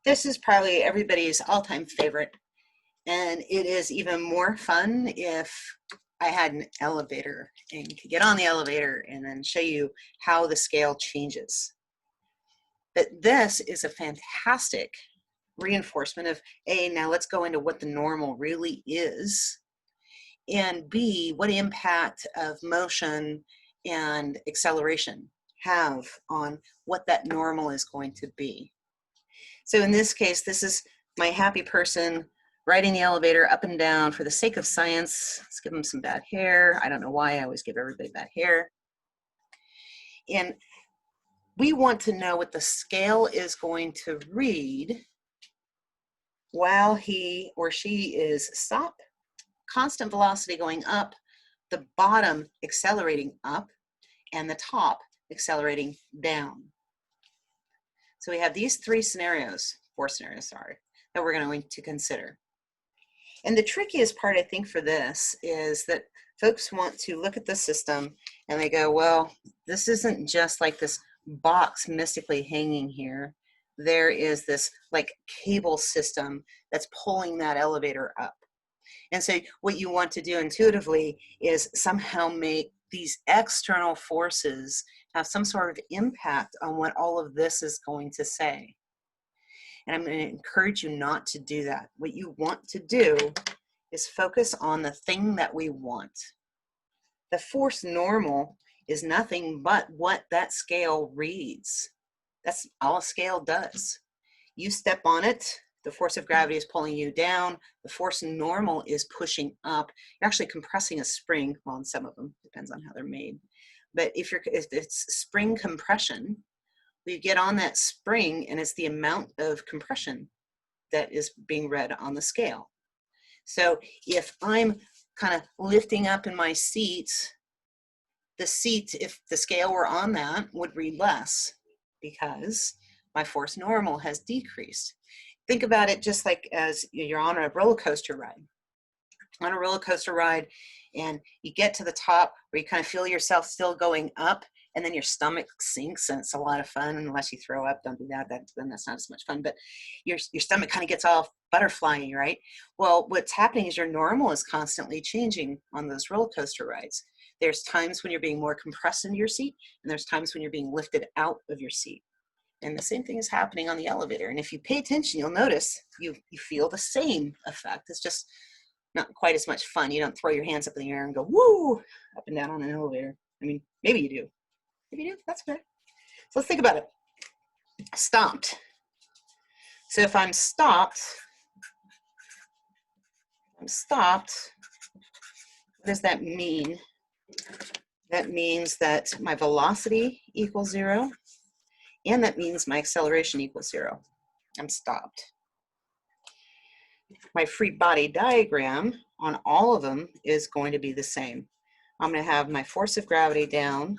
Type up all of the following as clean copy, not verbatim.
This is probably everybody's all-time favorite, and it is even more fun if I had an elevator and could get on the elevator and then show you how the scale changes. But this is a fantastic reinforcement of A, now let's go into what the normal really is, and B, what impact of motion and acceleration have on what that normal is going to be. So in this case, this is my happy person riding the elevator up and down for the sake of science. Let's give them some bad hair. I don't know why I always give everybody bad hair. And we want to know what the scale is going to read while he or she is stop, constant velocity going up, the bottom accelerating up, and the top accelerating down. So we have these four scenarios, that we're going to consider. And the trickiest part, I think, for this is that folks want to look at the system and they go, well, this isn't just like this box mystically hanging here. There is this like cable system that's pulling that elevator up. And so what you want to do intuitively is somehow make these external forces have some sort of impact on what all of this is going to say. And I'm going to encourage you not to do that. What you want to do is focus on the thing that we want. The force normal is nothing but what that scale reads. That's all a scale does. You step on it, the force of gravity is pulling you down, the force normal is pushing up. You're actually compressing a spring, well, in some of them, depends on how they're made. But if it's spring compression, you get on that spring and it's the amount of compression that is being read on the scale. So if I'm kind of lifting up in my seat, if the scale were on that, would read less because my force normal has decreased. Think about it just like as you're on a roller coaster ride. On a roller coaster ride, and you get to the top where you kind of feel yourself still going up, and then your stomach sinks, and it's a lot of fun. Unless you throw up, don't do that. Then that's not as much fun. But your stomach kind of gets all butterflying, right? Well, what's happening is your normal is constantly changing on those roller coaster rides. There's times when you're being more compressed into your seat, and there's times when you're being lifted out of your seat. And the same thing is happening on the elevator. And if you pay attention, you'll notice you feel the same effect. It's just not quite as much fun. You don't throw your hands up in the air and go, woo, up and down on an elevator. I mean, maybe you do. Maybe you do, that's okay. So let's think about it. Stopped. So if I'm stopped, what does that mean? That means that my velocity equals 0, and that means my acceleration equals 0. I'm stopped. My free body diagram on all of them is going to be the same. I'm going to have my force of gravity down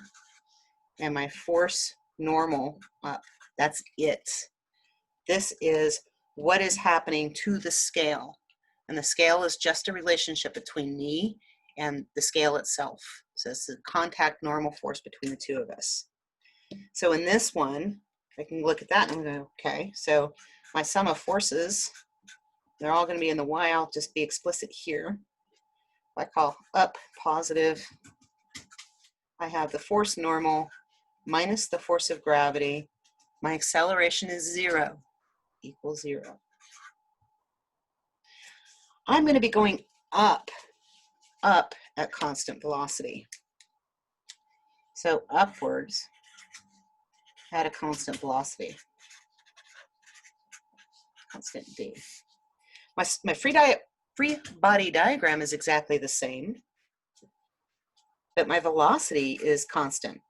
and my force normal up. That's it. This is what is happening to the scale. And the scale is just a relationship between me and the scale itself. So it's the contact normal force between the two of us. So in this one, I can look at that and go, okay, so my sum of forces, they're all going to be in the y. I'll just be explicit here. I call up positive. I have the force normal minus the force of gravity. My acceleration is 0, equals 0. I'm going to be going up at constant velocity. So upwards at a constant velocity, constant d. My free body diagram is exactly the same, but my velocity is constant.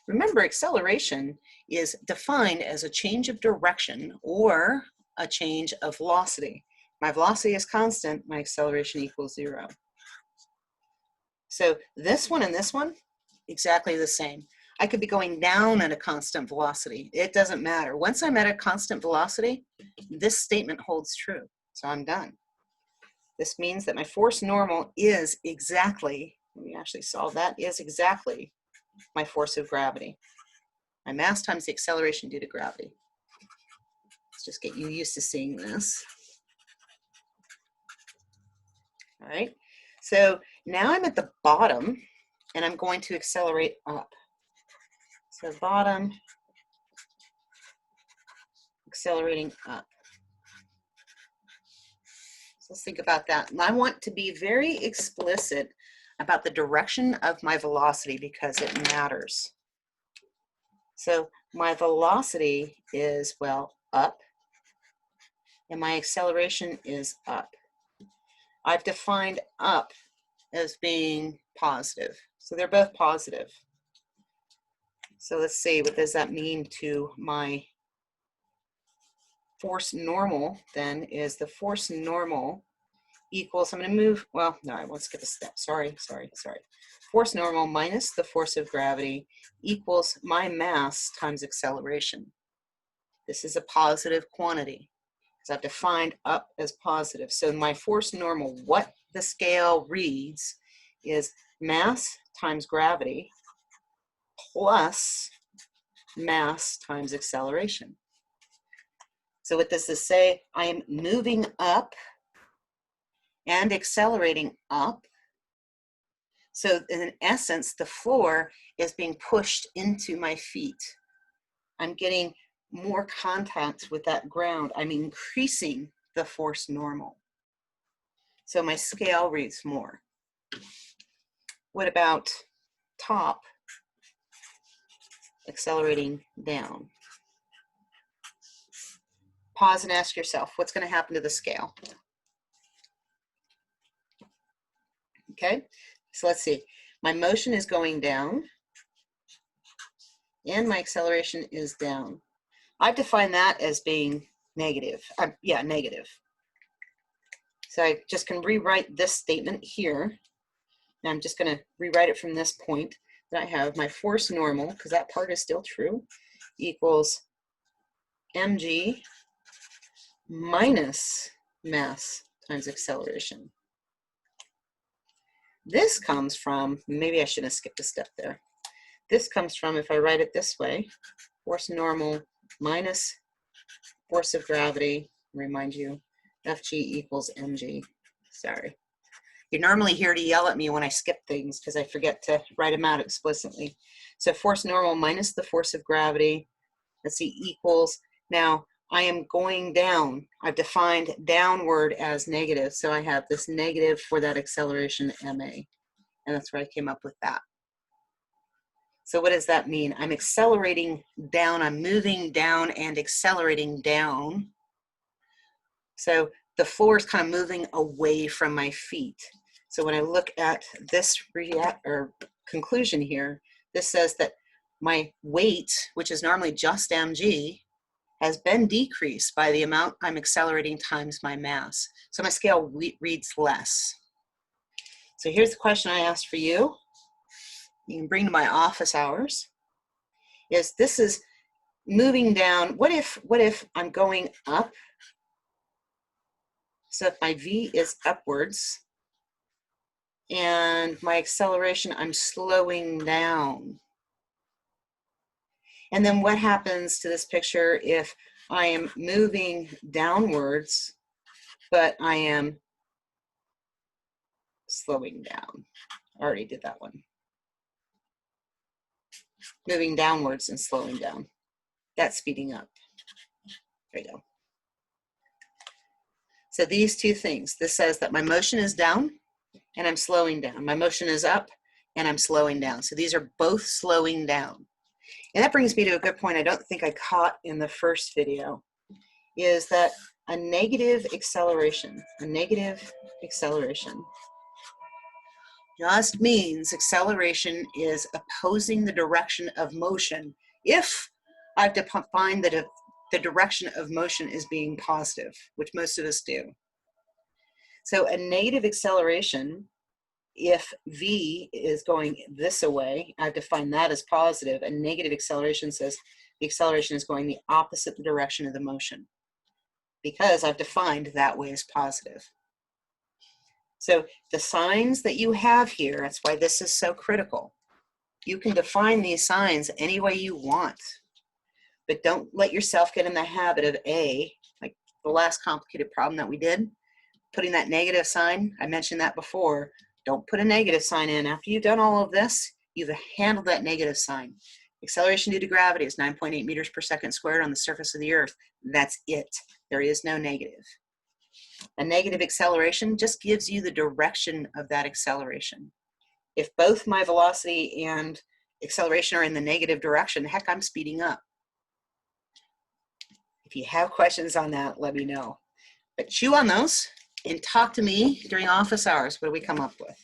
Remember, acceleration is defined as a change of direction or a change of velocity. My velocity is constant, my acceleration equals 0. So this one and this one, exactly the same. I could be going down at a constant velocity. It doesn't matter. Once I'm at a constant velocity, this statement holds true. So I'm done. This means that my force normal is exactly, let me actually solve that, is exactly my force of gravity. My mass times the acceleration due to gravity. just get you used to seeing this. All right, so now I'm at the bottom and I'm going to accelerate up. So bottom, accelerating up. So let's think about that. And I want to be very explicit about the direction of my velocity because it matters. So my velocity is, well, up, and my acceleration is up. I've defined up as being positive. So they're both positive. So let's see, what does that mean to my force normal then? Is the force normal equals, I'm going to move, well, no, I won't skip a step. Sorry. Force normal minus the force of gravity equals my mass times acceleration. This is a positive quantity because I've defined up as positive. So my force normal, what the scale reads is mass times gravity plus mass times acceleration. So what does this say? I am moving up and accelerating up. So in essence, the floor is being pushed into my feet. I'm getting more contact with that ground. I'm increasing the force normal. So my scale reads more. What about top, accelerating down? Pause and ask yourself, what's going to happen to the scale? Okay, so let's see. My motion is going down and my acceleration is down. I've defined that as being negative. Negative. So I just can rewrite this statement here. And I'm just going to rewrite it from this point that I have my force normal, because that part is still true, equals mg minus mass times acceleration. This comes from, maybe I shouldn't have skipped a step there. This comes from, if I write it this way, force normal minus force of gravity, remind you, Fg equals mg. Sorry. You're normally here to yell at me when I skip things because I forget to write them out explicitly. So force normal minus the force of gravity, let's see, equals, now I am going down. I've defined downward as negative, so I have this negative for that acceleration ma, and that's where I came up with that. So what does that mean? I'm accelerating down, I'm moving down and accelerating down. So the floor is kind of moving away from my feet. So when I look at this conclusion here, this says that my weight, which is normally just mg, has been decreased by the amount I'm accelerating times my mass. So my scale reads less. So here's the question I asked for you. You can bring to my office hours. This is moving down. What if I'm going up? So if my v is upwards and my acceleration, I'm slowing down. And then what happens to this picture if I am moving downwards, but I am slowing down? I already did that one. Moving downwards and slowing down. That's speeding up. There you go. So these two things, this says that my motion is down and I'm slowing down. My motion is up and I'm slowing down. So these are both slowing down. And that brings me to a good point I don't think I caught in the first video, is that a negative acceleration just means acceleration is opposing the direction of motion if I've defined that the direction of motion is being positive, which most of us do. So a negative acceleration, if v is going this way, I've defined that as positive. A negative acceleration says the acceleration is going the opposite direction of the motion, because I've defined that way as positive. So the signs that you have here, that's why this is so critical. You can define these signs any way you want. But don't let yourself get in the habit of like the last complicated problem that we did, putting that negative sign. I mentioned that before. Don't put a negative sign in. After you've done all of this, you've handled that negative sign. Acceleration due to gravity is 9.8 meters per second squared on the surface of the Earth. That's it. There is no negative. A negative acceleration just gives you the direction of that acceleration. If both my velocity and acceleration are in the negative direction, heck, I'm speeding up. If you have questions on that, let me know. But chew on those and talk to me during office hours. What do we come up with?